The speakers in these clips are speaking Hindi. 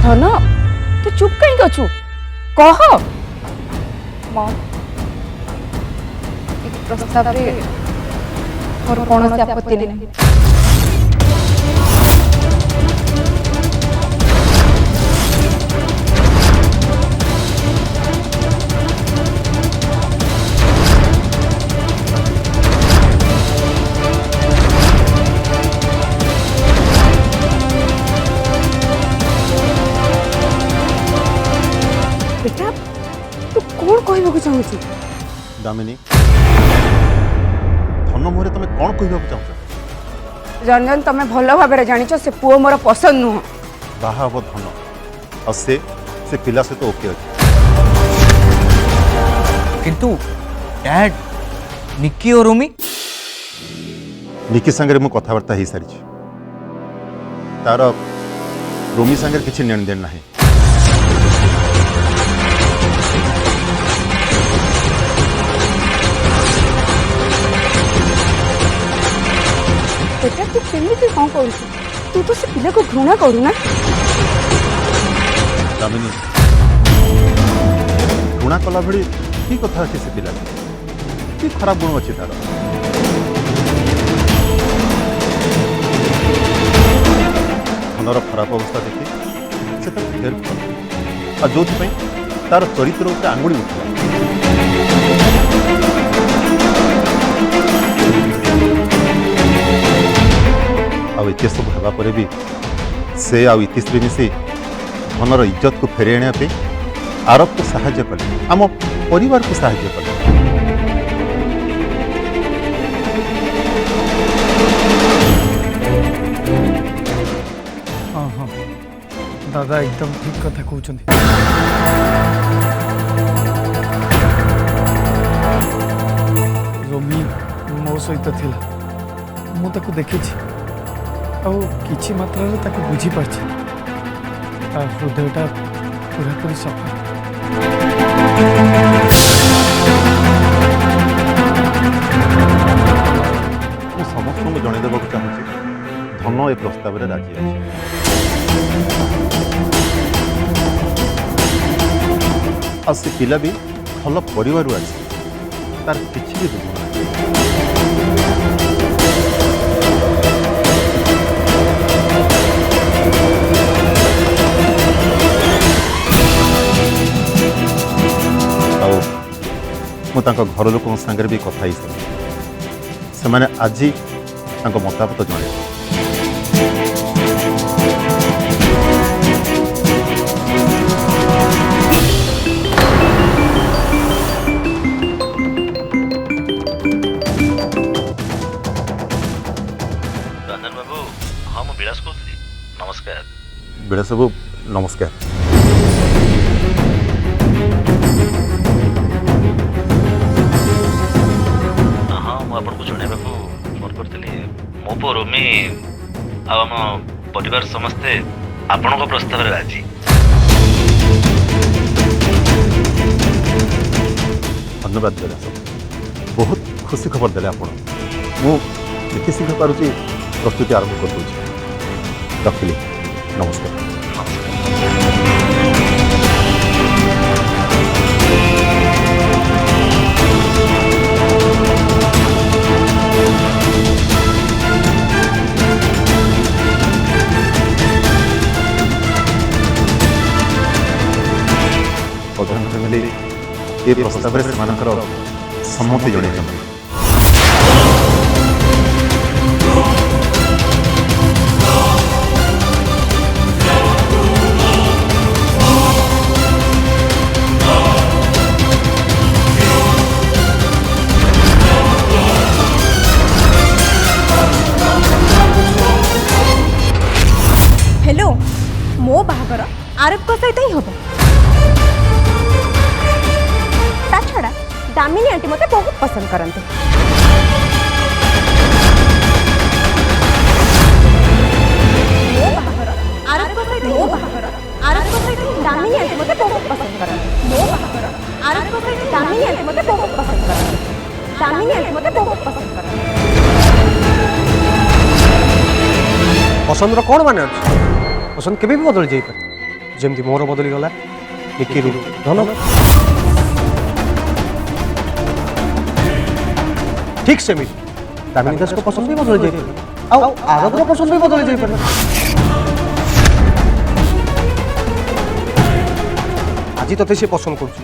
धन तू चुप कहीं अछु कह मॉम एक प्रस्ताव रे और कौन से आपत्ति नहीं। बेटा तू कौन कहबा चाहू दामिनी धन मुहरे तुम कौन कहबा चाहू? रंजन तमें भल भाव जानिच से पुओ मोर पसंद नुह। बाहा हम धन और से पिला सहित ओके अच्छे किंतु डैड निक्की और रोमी निकी सांगे मु कथबार्ता हो सारी तार रोमी सांगे किसी लेन देन ना। बेटा तू केମିତି कौन करू तू तो से पिला को घृणा करू ना। दामिनी घृणा कला भली की कथा अच्छे से पिला की खराब गुण अच्छे तार धनर खराब अवस्था देखी से हेल्प कर जो तार चरित्र उपर आंगुड़ी उठा आते सब होगापर भी से आतिश्री मिसी धनर इज्जत को फेरे आने आरब को साहाय्य कले आम परिवार को साहाय्य कले। हाँ हाँ दादा एकदम ठीक कथा कहते। रोमी मो सहित थिला मु ताको देखी किछि मात्रा रे ताको बुझी पारछि तार हृदयटा पूरापूरी सफा। मु समस्त को जनईदेवा चाहूँगी धन ए प्रस्ताव में राजी अच्छे आ से पिला भी भल परिवार आसी तार किसी भी दुख ना। मुझे घर लोक सागर भी कथा से मैंने आज मतामत जन रंजन बाबू हाँ मुझे विलास कहती नमस्कार। विलास बाबू नमस्कार। आपको जनवाक फोन करी मो पु रोमी आम परिवार समस्ते आपण प्रस्ताव राजी। धन्यवाद विलास बहुत खुशी खबर देले आपण मुझे शीघ्र पार्टी प्रस्तुति आरंभ कर दूसरी रखिली नमस्कार। ये प्रस्ताव से सम्मति जन हेलो मो बाहागर आरब को सहित ही हम छड़ा दामिनी आंटी मते बहुत पसंद करते। दामिनी आंटी मते बहुत पसंद करते। दामिनी आंटी मते बहुत पसंद करते। दामिनी आंटी मते बहुत पसंद करते। पसंद कौन मान अच्छे पसंद केबे भी बदल जाए जमती मोर बदली गला निकी रू धन ठीक सेमिति दामिनी दास को पसंद भी बदल जाए आरब पसंद भी बदल जाए आज तते से पसंद करुच्ची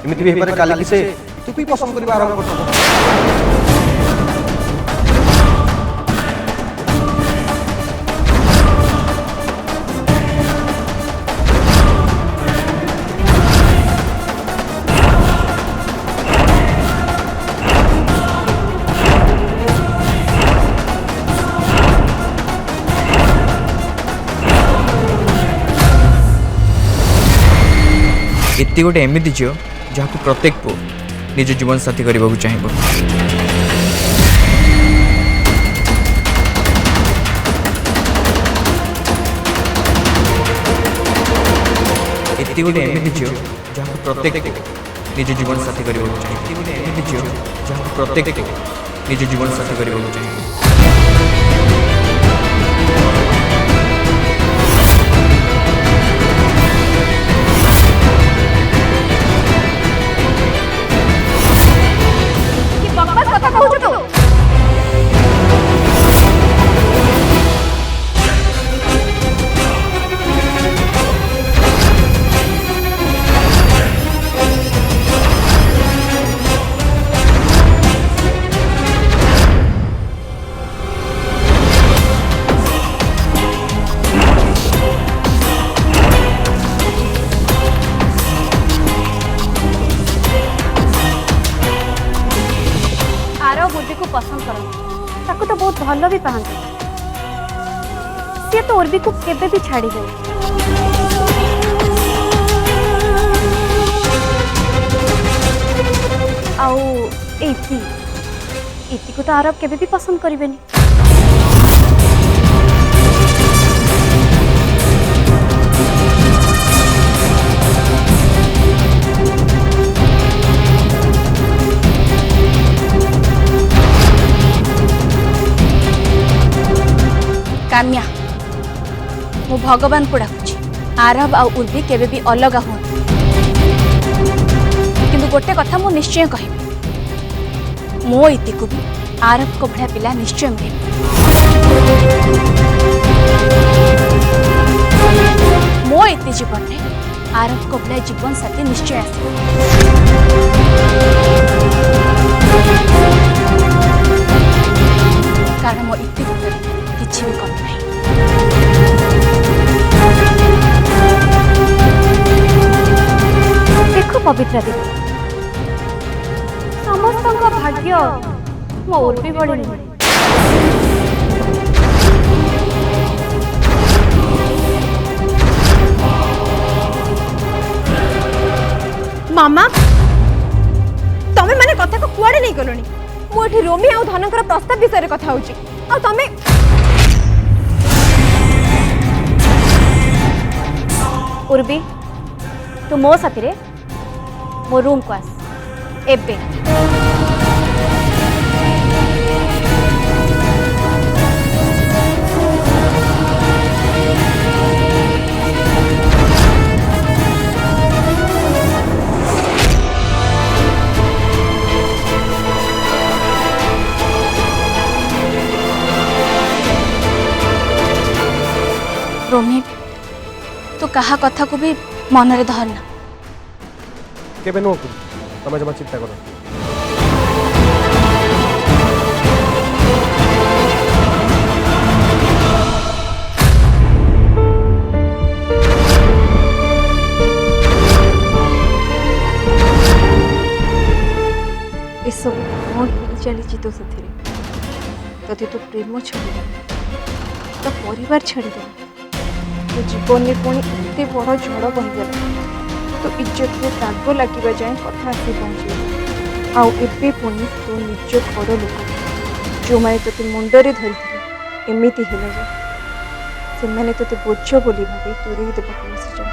एमती भी होपारे काली से तू भी पसंद करवा आरंभ कर एति गोटे एमती झील जहाँ प्रत्येक पु निज जीवन साथी करने को चाहिए एति गोटे एमती झील जहाँ प्रत्येक निज जीवन साथी करने को चाहिए एमती झील जहाँ प्रत्येक निज जीवन साथी करने को चाहिए पसंद करते ताको तो बहुत भल भी पाते सी तो उर्वी को केबे भी छाड़ी दे आउ इति को तो आरब केबे भी पसंद करिवेनी काम्या मु भगवान को डाकुची आरब आ उर्वी केबे भी अलग हो किंतु गोटे कथा मु निश्चय कहबी मो इति को भी आरब को भड़ा पिला निश्चय मिले मो इति जीवन में आरब को भड़ा जीवन साथी निश्चय आसे कारण मो इति किसी भी कम नहीं देखो पवित्रा दीदी समस्त भाग्य मो उर्वी बड़ी नहीं मामा तमे माने कथा को कुआडे नहीं गलोनी मोठी रोमी आ धनकर प्रस्ताव विषय रे कथा होची आ तमे उर्वी तू मो साथी रे मो रूम को आस एबे रोमी तू कहा कथा को भी मन रे धरना केबे नो तमे जमा चिंता करो सब कौन हो चली तो से तोते तो प्रेम छाड़ी तो परिवार छाड़ीदे तो जीवन में पुणी एत बड़ झड़ बहीगला तो इज्जत को दाग लगे जाए कथा आसी पहुँचे आउ एबे पुणी तो निज घर लोक जो मैंने तोते मुंडरे धरी एमती है से मैंने तोते बोझ बोली भावे दूरे देवाक बसी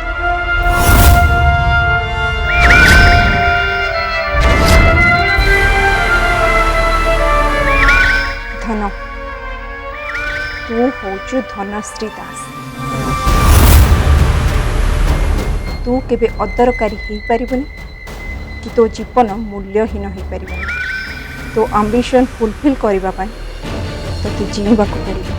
धन तू हूँ धनश्री दास तू केबे अदरकारी हो पारिबनी कि तो जीवन मूल्यहीन हो पारिबनी तो आंबिशन फुलफिल करबा पाई तो तू जीवा को पड़िबो।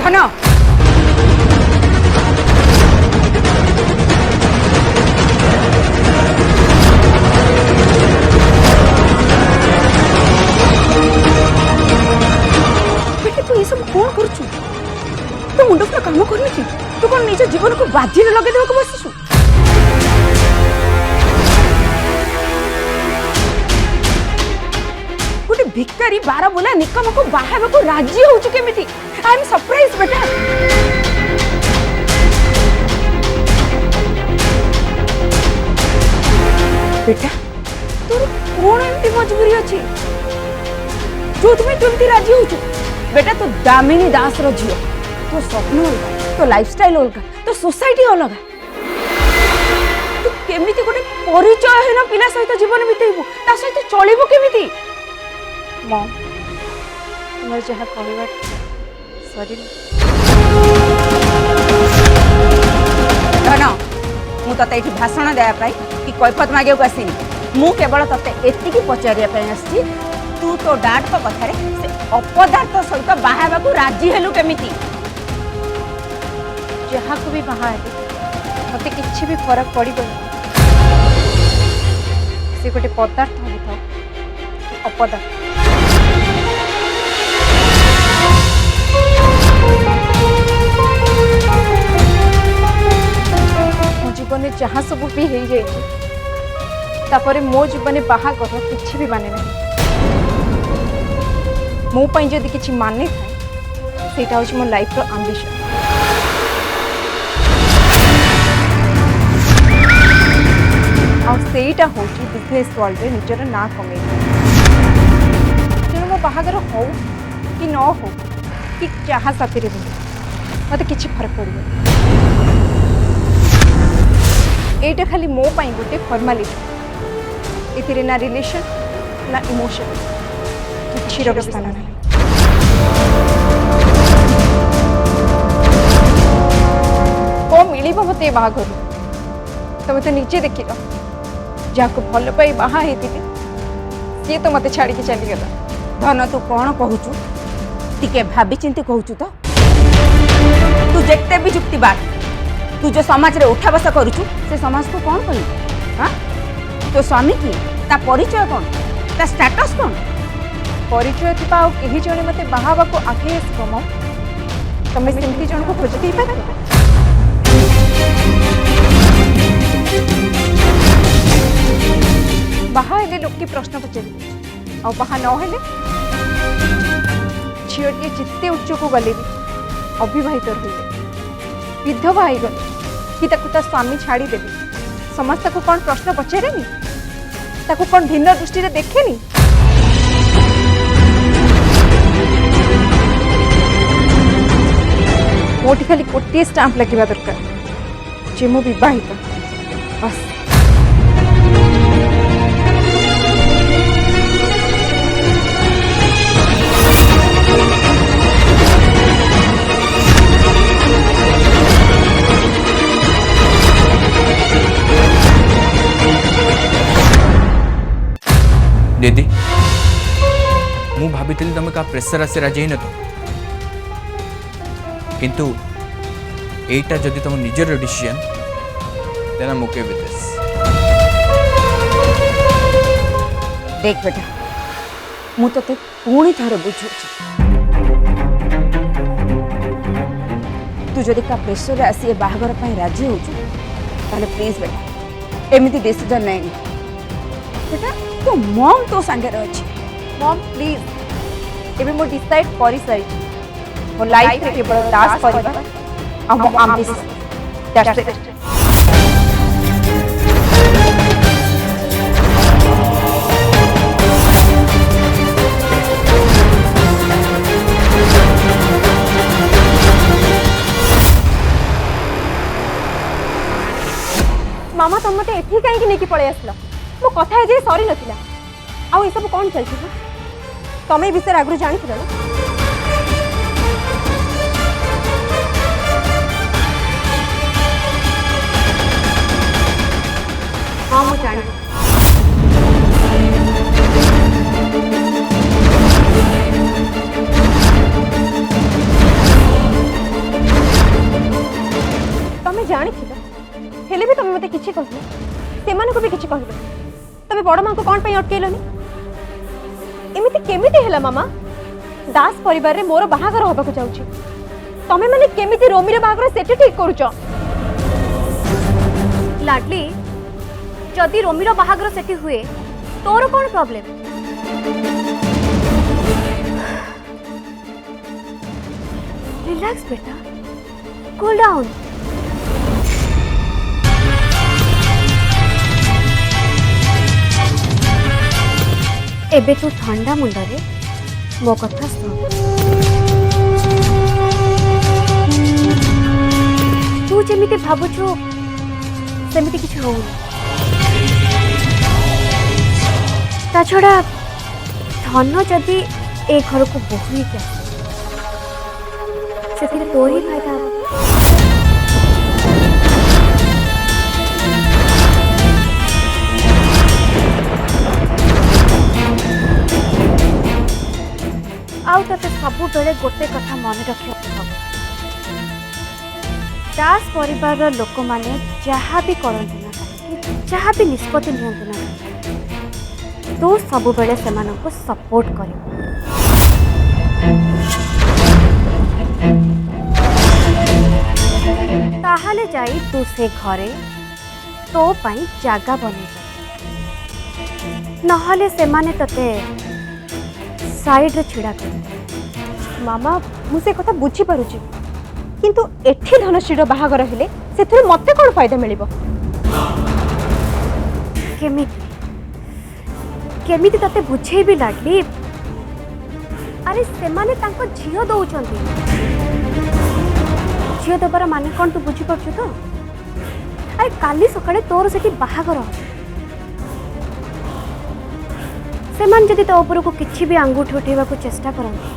धन बेटे तू ये सब कौन करुଛୁ तू मुंड पूरा काम करनी कि तू कौन निज जीवन को बाजी रे लगे देबा को बसिछु गोटे भिकारी 12 बोला निकम को बाहाबा को राजी होछु केमिति आई एम सरप्राइज बेटा बेटा तोर कौन एमती मजबूरी अछि जो तुम्हें तुमती राजी होछु बेटा तो दामिनी दास रो झियो तो स्वप्न अलगा तो लाइफस्टाइल अलगा तो सोसाइटी अलगा तू केमिति गोटे परिचय हेन पिला सहित जीवन बितेबू ता सहित चलिबू केमिति मॉम तुम जहाँ कहवा सरी धन मु तते एठी भाषण देया पाई कि कैफत मागे को आसीनी मु केवल तते एतिकी पचारिया पाई आसी तू तो डाड को कथारे से अपदार्थ सहित बाहाबा को राजी हेलु केमिति जहाँ को भी बाहा मत कि भी फरक पड़ से गोटे पदार्थ होता अपदार्थ मो जीवन में जहाँ सब भी हो जाए मो जीवन में बाहागर किसी भी माने ना मो जदि किसी माने था सेटा हूँ मो लाइफ रो आंबिशन आईटा हूँ बिजनेस वर्ल्ड में निजर ना कमे तेणु मो बाहागर हो कि न हो कि जहाँ साथी मत कि फरक पड़े एटा खाली मो पाई गोटे फॉर्मालिटी एथिरे ना रिलेशन ना इमोशन किसी स्थान ना कौन मिल मत बाहागर तुम तो निजे देख लो जहाँ को भल पाई बाहा सी तो मत छाड़ी चलीगला धन तू कौन कहूचु टिके भाभी चिंती कहूचु तो तू जेते भी जुक्ति बात तू जो समाज रे उठा बसा करूचु से समाज को कौन कहू हाँ तो स्वामी की ता परिचय कौन ता स्टेटस कौन परिचय थी कहीं जड़े मत बाहावा को आगे आसम तुम सेमती जन को खोज दे पार बाहा हेले लोक की प्रश्न पचारे आ बाहा न झीटे जिते उच्च को गले भी अविवाहित हुए विधवा हो गले कि ता स्वामी छाड़ीदे समस्त को कौन प्रश्न पचारे ताको कौन भिन्न दृष्टि देखे मोटी खाली गोटे स्टाम्प लगे दरकार जे मु विवाहित बस दीदी मु भाभी तुम का प्रेसर आसे राजी न तो किंतु एटा जदि तुम निजर decision then I okay with this देख बेटा मु तो पुणी थर बुझे तू जदि का प्रेसर आसी बाहागर राजी हो प्लीज बेटा एमती डिसीजन नहीं बेटा तो मम तो सांगे अच्छी मॉम प्लीज एबे मो डिसाइड कर सारी मो लाइफ रे केवल दास परिवार आ मो आंबिशन दैट्स इट मामा तुम मते एठी काहे नहीं पळे आसलो मो कथा जे सरी नथिला आ ए सब कोन चलछि तमे विषय आगु जानि थिलो ना हाँ मु जानि तमे जानि थिलो हेले भी तमे मते किछि कहलो सेमान को भी किछि कहलो तमे बड़ मां को कोन पई अटकेलोनी एमिति केमिति हैला मामा दास परिवार रे मोर बाहागर होबा को जाउची तमे माने केमिति रोमी रे बाहागर सेठी ठीक करूचो लाडली जदि रोमी रो बाहागर सेठी हुए तोर कोन प्रॉब्लम रिलैक्स बेटा कूल डाउन एबे तू ठंडा मुंडरे मो कथा सुन तू जेमिति भाबुछु सेमिति किछि होउनी ता छड़ा धन जदि ए घर को बहुई के से तोर ही फायदा हबो आउ तते सबु बेले गोटे कथा मन रखियो दास परिवार लोक माने जहाँ भी करंतु ना कि जहाँ भी निष्पत्ति नियंतु ना तो सबु बेले सेमान को सपोर्ट करियो ताहाले जाई तू से घरे तो पाई जागा बने नहले सेमाने तते साइड रे छिड़ा कर मामा मुझे कथा बुझी पारुची किंतु एठी धनश्रीर बाहागर हेले सेथुर मते कोन फायदा मिलिबो केमिति केमिति तते बुझे भी लाडली अरे सेमाने तांको झियो दउचंती झियो दबार माने कोन तू बुझी परछु तो अरे काली सकाळे तोर सेठी बाहागर सेमान जदि तो ऊपर को किछि भी आंगुठी उठेबा को चेष्टा करंती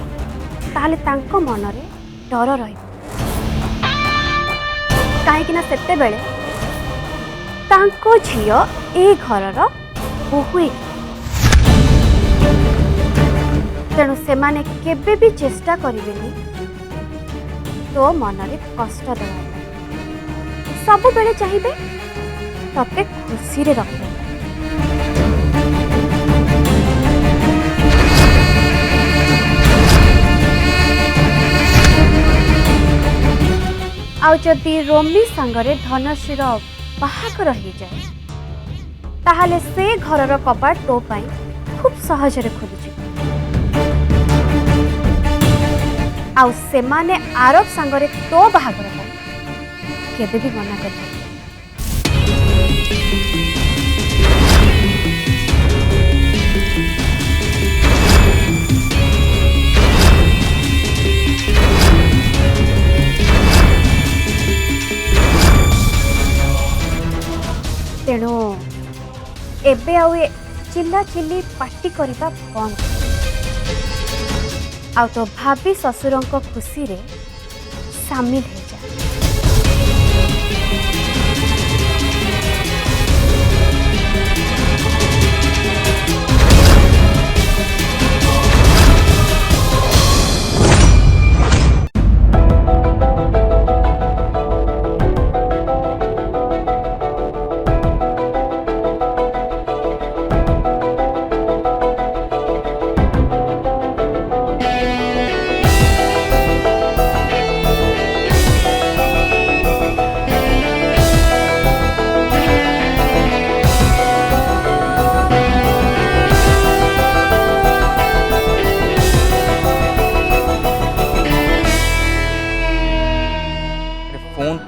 ताहले तांको मनरे डर रही कहीं सेते बेले तांको झियो ए घरर बहु तेणु सेमाने केबे भी चेष्टा करिवेनी तो मनरे कष्ट देवा सब बेले चाहिए तते खुशी रे रखे आउ जदि रोमी सांगरे धनश्रीर बाहागर हो जाए ताहले से घरर कपाट तो पाई खूब सहजरे खोली आउ सेमाने आरब सांगरे तो बाहागर केबे भी मना कर तेणु एबे आउ चिल्ला चिल्ली पार्टी करबा बंद आउ तो भाभी ससुर खुशी रे सामिल हो जा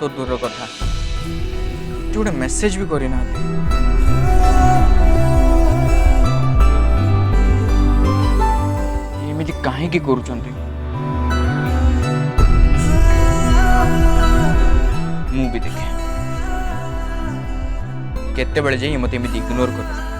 तो दूर कथा गोटे मेसेज भी करना एमती कहीं करुँच मु भी देखे केते बेले जाई मते एमती इग्नोर कर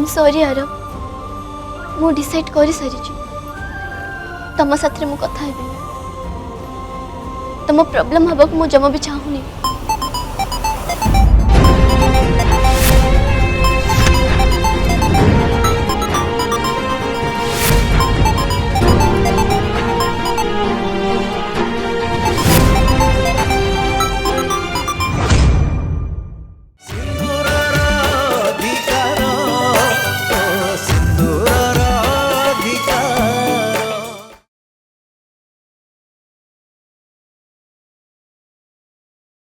सॉरी आरव मु डिसाइड कर सारी तुम साथ मु कथा हेबी तुम प्रॉब्लम हबक मु जमा भी चाहूनी